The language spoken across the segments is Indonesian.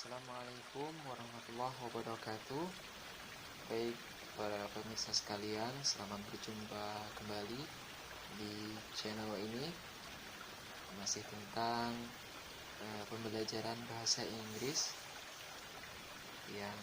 Assalamualaikum warahmatullahi wabarakatuh. Baik para pemirsa sekalian, selamat berjumpa kembali di channel ini. Masih tentang pembelajaran bahasa Inggris yang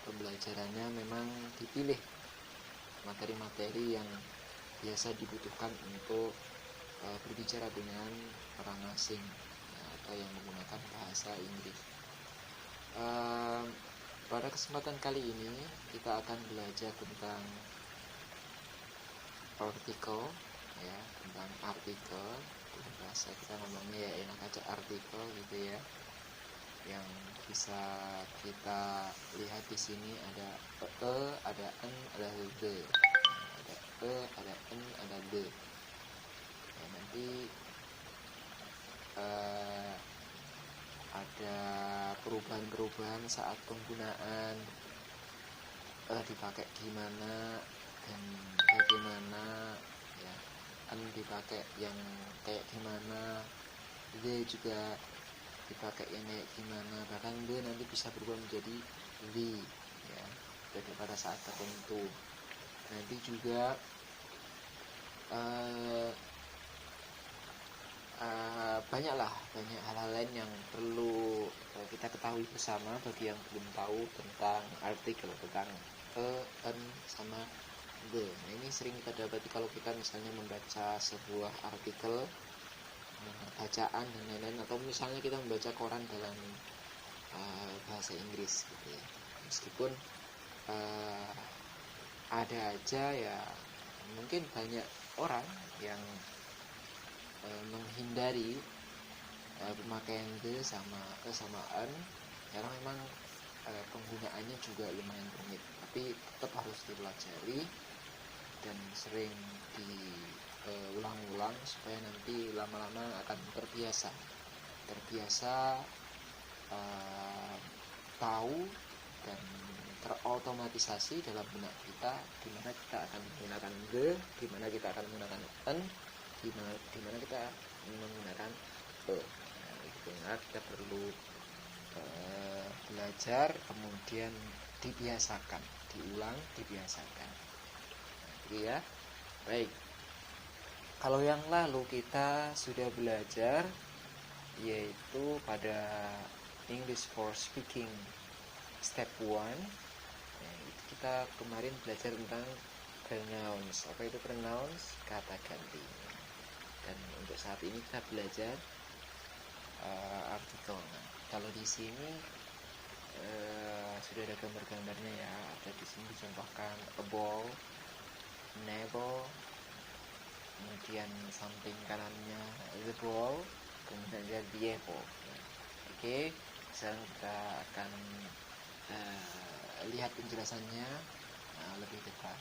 pembelajarannya memang dipilih materi-materi yang biasa dibutuhkan untuk berbicara dengan orang asing atau yang menggunakan bahasa Inggris. Pada kesempatan kali ini kita akan belajar tentang artikel, ya, tentang artikel. Bahasa kita ngomongnya ya enak aja artikel gitu ya. Yang bisa kita lihat di sini ada ada n, ada the, ada ada n, ada the. Ya, nanti ada perubahan-perubahan saat penggunaan, dipakai gimana dan bagaimana, ya, kan dipakai yang kayak gimana, the juga dipakai yang kayak gimana, bahkan the nanti bisa berubah menjadi the, ya, pada saat tertentu. Nanti juga banyak hal-hal lain yang perlu kita ketahui bersama bagi yang belum tahu tentang artikel, tentang n sama the. Nah, ini sering kita dapati kalau kita misalnya membaca sebuah artikel, bacaan dan lain-lain, atau misalnya kita membaca koran dalam bahasa Inggris gitu ya. Meskipun ada aja ya, mungkin banyak orang yang menghindari pemakaian the sama n karena memang penggunaannya juga lumayan rumit, tapi tetap harus dipelajari dan sering diulang-ulang supaya nanti lama-lama akan terbiasa tahu dan terotomatisasi dalam benak kita gimana kita akan menggunakan the, gimana kita akan menggunakan n, dimana kita menggunakan e. Nah, itu kita perlu belajar, kemudian dibiasakan, diulang, dibiasakan. Gitu ya. Baik. Kalau yang lalu kita sudah belajar yaitu pada English for Speaking Step 1. Itu kita kemarin belajar tentang pronouns. Apa itu pronouns? Kata ganti. Dan untuk saat ini kita belajar artikel. Nah, kalau di sini sudah ada gambar-gambarnya ya. Ada di sini dicontohkan a ball, navel, kemudian samping kanannya the ball, kemudian ada the apple. Oke, sekarang kita akan lihat penjelasannya lebih dekat.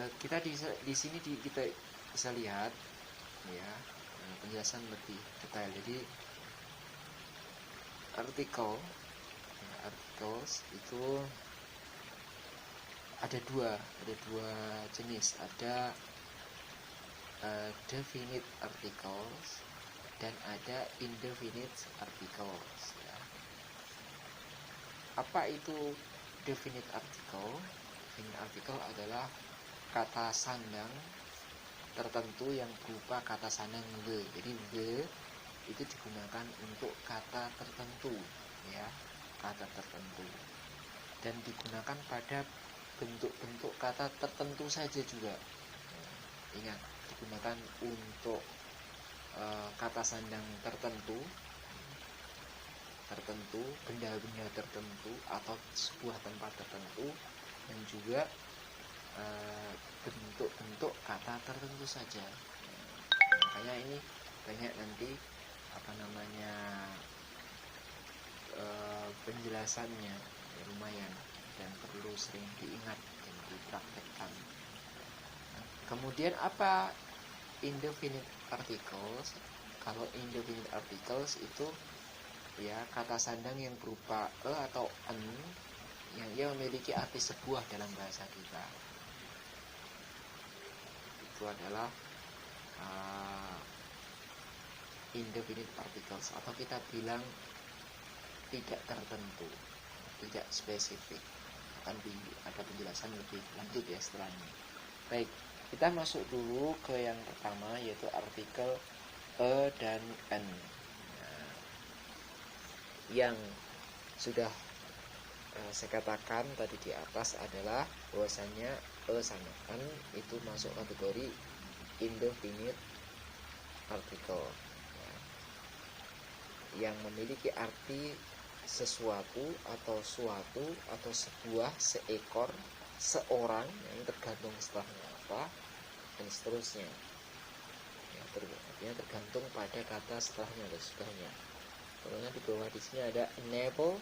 Kita di sini kita bisa lihat ya penjelasan lebih detail. Jadi articles itu ada dua jenis, ada definite articles dan ada indefinite articles ya. Apa itu definite article? Definite article adalah kata sandang tertentu yang berupa kata sandang the. Jadi the itu digunakan untuk kata tertentu ya, kata tertentu, dan digunakan pada bentuk-bentuk kata tertentu saja juga. Ingat, digunakan untuk kata sandang tertentu, benda-benda tertentu atau sebuah tempat tertentu, dan juga bentuk-bentuk kata tertentu saja. Makanya ini banyak nanti penjelasannya ya, lumayan dan perlu sering diingat dan dipraktekkan. Kemudian apa indefinite articles? Kalau indefinite articles itu ya kata sandang yang berupa atau n yang ia memiliki arti sebuah dalam bahasa kita. itu adalah indefinite particles, atau kita bilang tidak tertentu, tidak spesifik. Akan ada penjelasan lebih lanjut ya setelahnya. Baik, kita masuk dulu ke yang pertama, yaitu artikel e dan n. Nah, yang sudah saya katakan tadi di atas adalah bahwasanya e sama n itu masuk kategori indefinite particle, yang memiliki arti sesuatu atau suatu atau sebuah, seekor, seorang, yang tergantung setelahnya apa, dan seterusnya. Ya, artinya tergantung pada kata setelahnya dan sebagainya. Contohnya di bawah di sini ada an apple,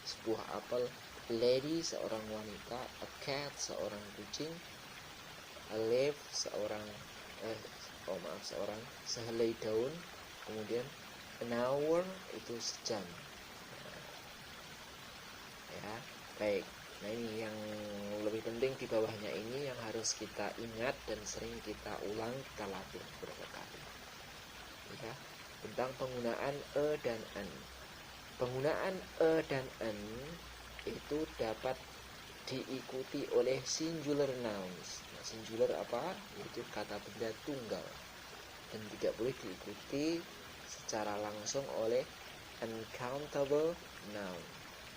sebuah apel, lady, seorang wanita, a cat, seorang kucing, a leaf, seorang sehelai daun, kemudian an hour itu sejam. Ya, baik. Nah, ini yang lebih penting di bawahnya ini yang harus kita ingat dan sering kita ulang, kita latih beberapa kali. Ya, tentang penggunaan e dan n. Penggunaan e dan n itu dapat diikuti oleh singular nouns. Nah, singular apa? Yaitu kata benda tunggal, dan tidak boleh diikuti secara langsung oleh uncountable noun.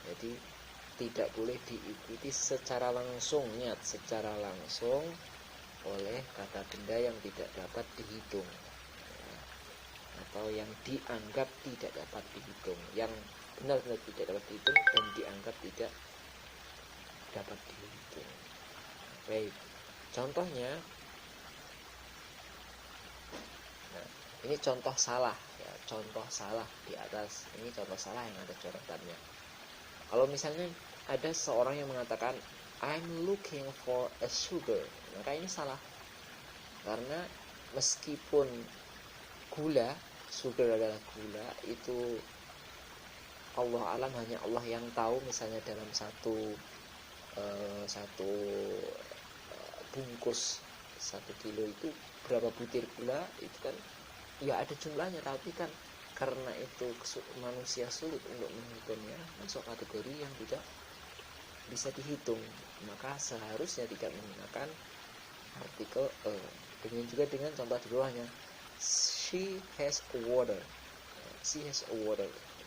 Jadi tidak boleh diikuti secara langsung oleh kata benda yang tidak dapat dihitung, atau yang dianggap tidak dapat dihitung, yang benar-benar tidak dapat dihitung dan dianggap tidak dapat dihitung. Baik, contohnya, nah, ini contoh salah ya, contoh salah di atas ini contoh salah yang ada coretannya. Kalau misalnya ada seorang yang mengatakan I'm looking for a sugar, maka ini salah, karena meskipun gula, sugar adalah gula, itu Allah alam, hanya Allah yang tahu. Misalnya dalam satu bungkus 1 kilo itu berapa butir gula, itu kan ya ada jumlahnya, tapi kan karena itu manusia sulit untuk menghitungnya, masuk kategori yang tidak bisa dihitung, maka seharusnya tidak menggunakan artikel e. Demikian juga dengan contoh di bawahnya, she has a water.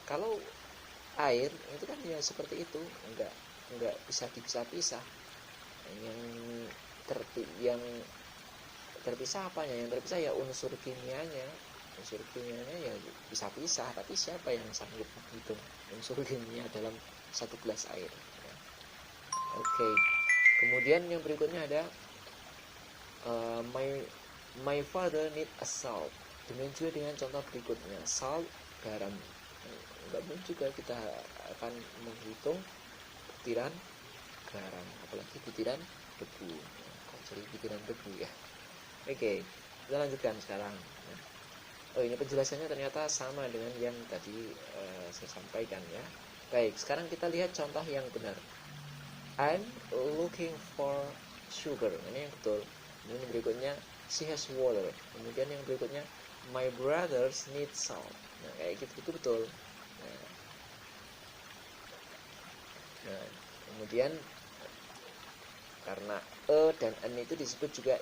Kalau air itu kan ya seperti itu, enggak bisa dipisah-pisah. Yang terpisah apanya? Yang terpisah ya unsur kimianya ya bisa pisah, tapi siapa yang sanggup menghitung unsur kimia dalam 1 gelas air? Oke. Kemudian yang berikutnya ada my father need a salt. Demikian juga dengan contoh berikutnya, salt, garam. Enggak mungkin juga kita akan menghitung butiran garam, apalagi butiran debu. Jadi butiran debu ya. Oke, kita lanjutkan sekarang. Ini penjelasannya ternyata sama dengan yang tadi saya sampaikan ya. Baik, sekarang kita lihat contoh yang benar. I'm looking for sugar. Ini yang betul. Kemudian berikutnya, she has water. Kemudian yang berikutnya, my brothers need salt. Nah, kayak gitu itu betul. Nah, kemudian karena e dan n itu disebut juga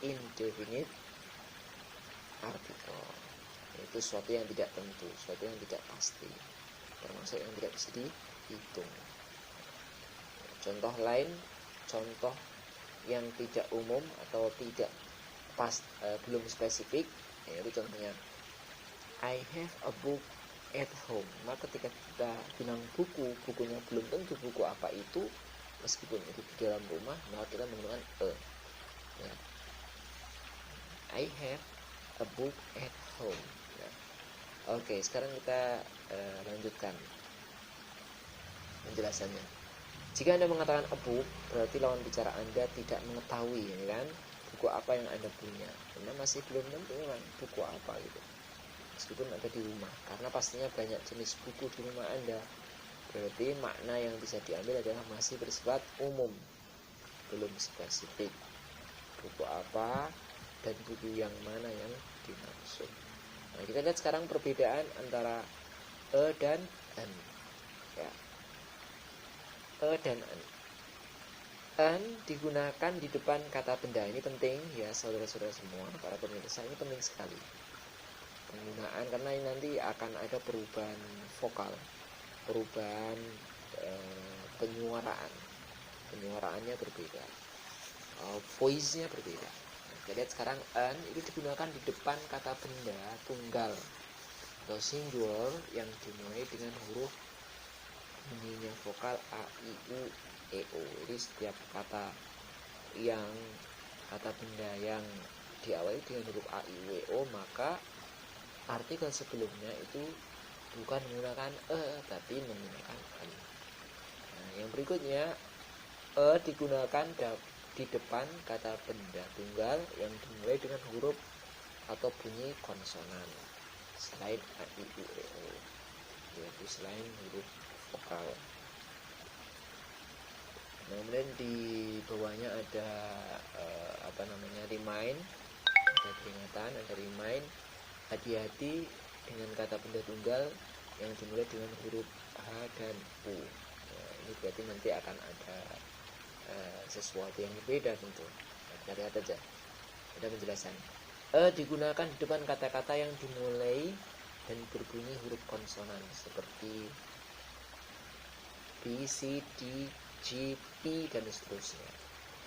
indefinite artikel, itu sesuatu yang tidak tentu, sesuatu yang tidak pasti, termasuk yang tidak bisa dihitung. Contoh lain, contoh yang tidak umum atau tidak belum spesifik, yaitu contohnya I have a book at home. Maka ketika kita bilang bukunya belum tentu buku apa itu, meskipun itu di dalam rumah, maka kita menggunakan ya. I have a book at home ya. Oke, sekarang kita lanjutkan penjelasannya. Jika Anda mengatakan a book, berarti lawan bicara Anda tidak mengetahui, ya kan, buku apa yang Anda punya, karena masih belum tentu memang buku apa gitu, meskipun ada di rumah, karena pastinya banyak jenis buku di rumah Anda. Berarti makna yang bisa diambil adalah masih bersifat umum, belum spesifik. buku apa dan buku yang mana yang dimaksud. Nah, kita lihat sekarang perbedaan antara dan an. Ya. Dan an. An digunakan di depan kata benda. Ini penting ya saudara-saudara semua, para pemirsa, ini penting sekali penggunaan, karena ini nanti akan ada perubahan vokal, perubahan penyuaraannya berbeda, voice-nya berbeda. Kita lihat sekarang an itu digunakan di depan kata benda tunggal atau singular yang dimulai dengan huruf bunyinya vokal a, i, u, e, o. Jadi setiap kata benda yang diawali dengan huruf a, i, u, e, o, maka artikel sebelumnya itu bukan menggunakan tapi menggunakan an. Nah, yang berikutnya digunakan di depan kata benda tunggal yang dimulai dengan huruf atau bunyi konsonan selain a, i, u, e, o, yaitu selain huruf vokal. Nah, kemudian di bawahnya ada remind, ada peringatan, ada remind, hati-hati dengan kata benda tunggal yang dimulai dengan huruf H dan U. Nah, ini berarti nanti akan ada sesuatu yang berbeda tentu. Nah, kita lihat aja, ada penjelasan. Digunakan di depan kata-kata yang dimulai dan berbunyi huruf konsonan seperti B, C, D, G, P, dan seterusnya.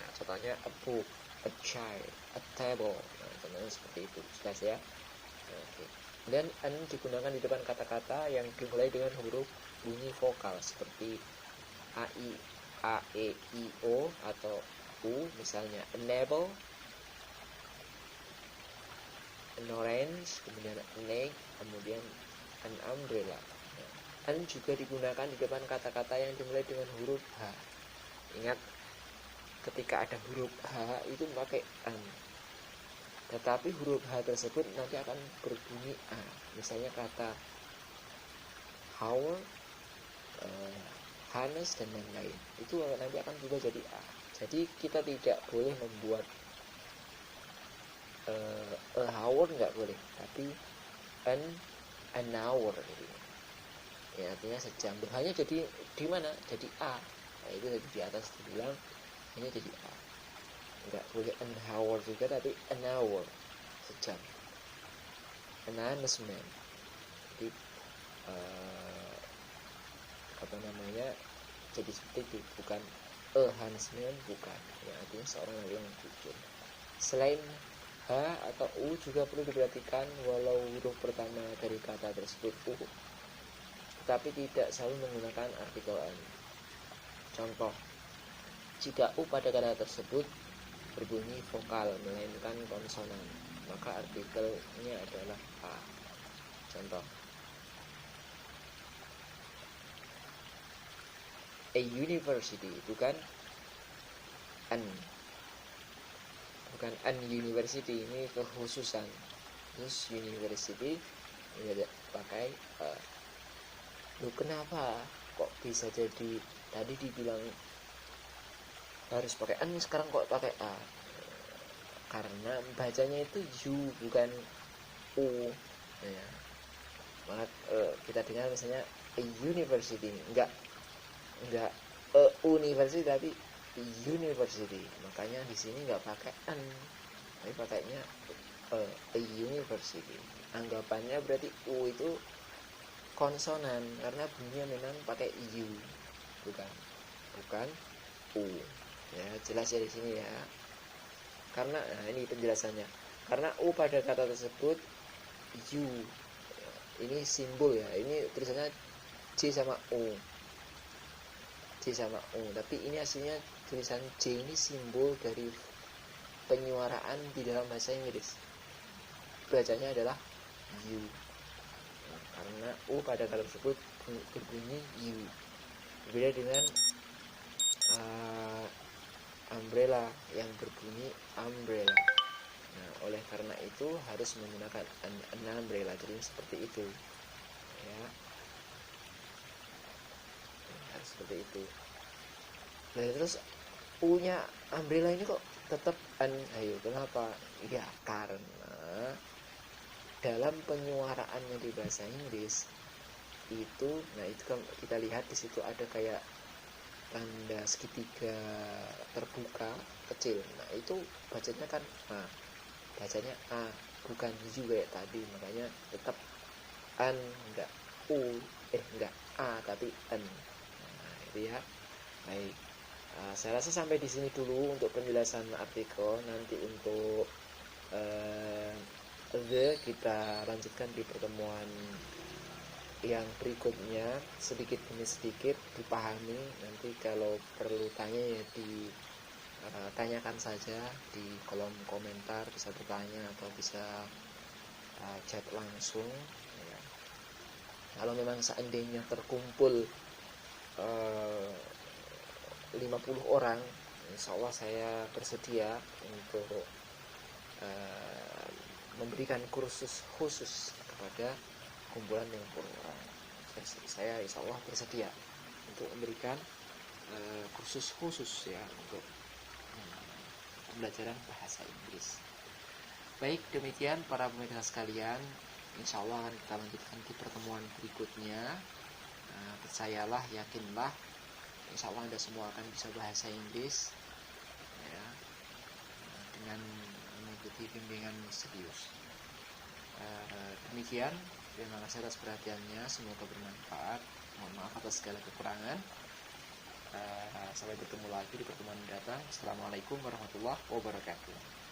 Nah, contohnya a book, a child, a table. Nah, contohnya seperti itu. Jelas ya? Oke. Dan an digunakan di depan kata-kata yang dimulai dengan huruf bunyi vokal seperti a, e, i, o atau u, misalnya enable, an orange, kemudian an egg, kemudian an umbrella. An juga digunakan di depan kata-kata yang dimulai dengan huruf H. Ingat, ketika ada huruf H itu pakai an. Tetapi huruf H tersebut nanti akan berbunyi A. Misalnya kata Howard, Hannes, dan lain-lain. Itu nanti akan berubah jadi A. Jadi kita tidak boleh membuat a hour, nggak boleh. Tapi an hour gitu. Ya, artinya sejam. Hanya jadi di mana? Jadi A. Nah, itu tadi di atas dibilang hanya jadi A. Enggak boleh an hour juga, tapi an hour, sejam. An announcement. Jadi jadi seperti itu, bukan a announcement, bukan. Ya, artinya seorang yang bikin. Selain H atau U juga perlu diperhatikan, walau huruf pertama dari kata tersebut U, tapi tidak selalu menggunakan artikel an. Contoh, jika U pada kata tersebut berbunyi vokal melainkan konsonan, maka artikelnya adalah A. Contoh, a university, bukan an university, ini kekhususan. Terus university ini pakai Loh, kenapa kok bisa jadi tadi dibilang harus pakai an, sekarang kok pakai a? Karena bacanya itu u bukan u ya. Maka kita dengar misalnya a university, enggak a university tapi university. Makanya di sini enggak pakai an, tapi pakainya a university. Anggapannya berarti u itu konsonan karena bunyinya memang pakai u, bukan u. Ya, jelas ya di sini ya. Karena ini penjelasannya. Karena u pada kata tersebut u. Ini simbol ya. Ini tulisannya J sama U. Tapi ini aslinya tulisan J ini simbol dari penyuaraan di dalam bahasa Inggris. Bacanya adalah u. Karena U pada kata tersebut berbunyi U. Berbeda dengan umbrella yang berbunyi umbrella. Nah, oleh karena itu harus menggunakan an umbrella. Jadi seperti itu. Ya. Harus seperti itu. Nah, terus U-nya umbrella ini kok tetap an. Ayo, kenapa? Ya karena dalam penyuaraannya di bahasa Inggris itu, nah itu kan kita lihat di situ ada kayak tanda segitiga terbuka kecil. Nah itu bacanya kan A, bacanya A, bukan U kayak tadi. Makanya tetap an, enggak U, enggak A tapi N. Nah itu ya. Baik, saya rasa sampai di sini dulu untuk penjelasan artikel. Nanti untuk the kita lanjutkan di pertemuan yang berikutnya, sedikit demi sedikit dipahami. Nanti kalau perlu tanya ya tanyakan saja di kolom komentar, bisa bertanya atau bisa chat langsung ya. Kalau memang seandainya terkumpul 50 orang, insya Allah saya bersedia untuk memberikan kursus khusus kepada kumpulan 50 orang. Saya insya Allah bersedia untuk memberikan kursus khusus ya untuk pembelajaran bahasa Inggris. Baik, demikian para pemirsa sekalian, insya Allah akan kita lanjutkan di pertemuan berikutnya. Percayalah, yakinlah, insya Allah Anda semua akan bisa bahasa Inggris ya, dengan mengikuti bimbingan serius. Demikian, terima kasih atas perhatiannya, semoga bermanfaat. Mohon maaf atas segala kekurangan. Sampai bertemu lagi di pertemuan mendatang. Assalamualaikum warahmatullahi wabarakatuh.